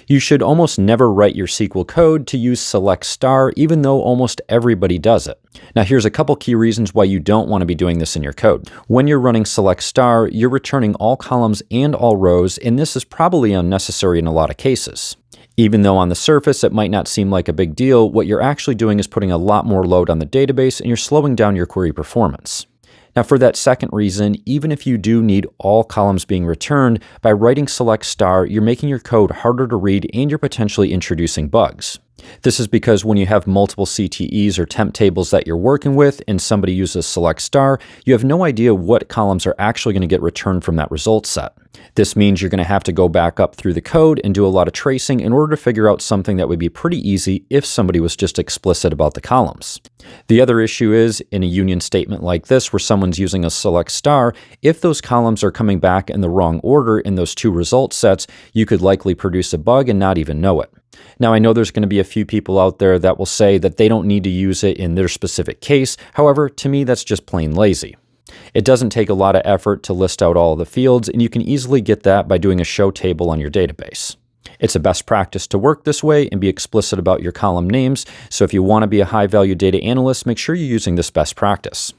You should almost never write your SQL code to use select star, even though almost everybody does it. Now here's a couple key reasons why you don't want to be doing this in your code. When you're running select star, you're returning all columns and all rows, and this is probably unnecessary in a lot of cases. Even though on the surface it might not seem like a big deal, what you're actually doing is putting a lot more load on the database and you're slowing down your query performance. Now for that second reason, even if you do need all columns being returned, by writing select star, you're making your code harder to read and you're potentially introducing bugs. This is because when you have multiple CTEs or temp tables that you're working with and somebody uses select star, you have no idea what columns are actually going to get returned from that result set. This means you're going to have to go back up through the code and do a lot of tracing in order to figure out something that would be pretty easy if somebody was just explicit about the columns. The other issue is, in a union statement like this where someone's using a select star, if those columns are coming back in the wrong order in those two result sets, you could likely produce a bug and not even know it. Now, I know there's going to be a few people out there that will say that they don't need to use it in their specific case. However, to me, that's just plain lazy. It doesn't take a lot of effort to list out all of the fields, and you can easily get that by doing a show table on your database. It's a best practice to work this way and be explicit about your column names, so if you want to be a high-value data analyst, make sure you're using this best practice.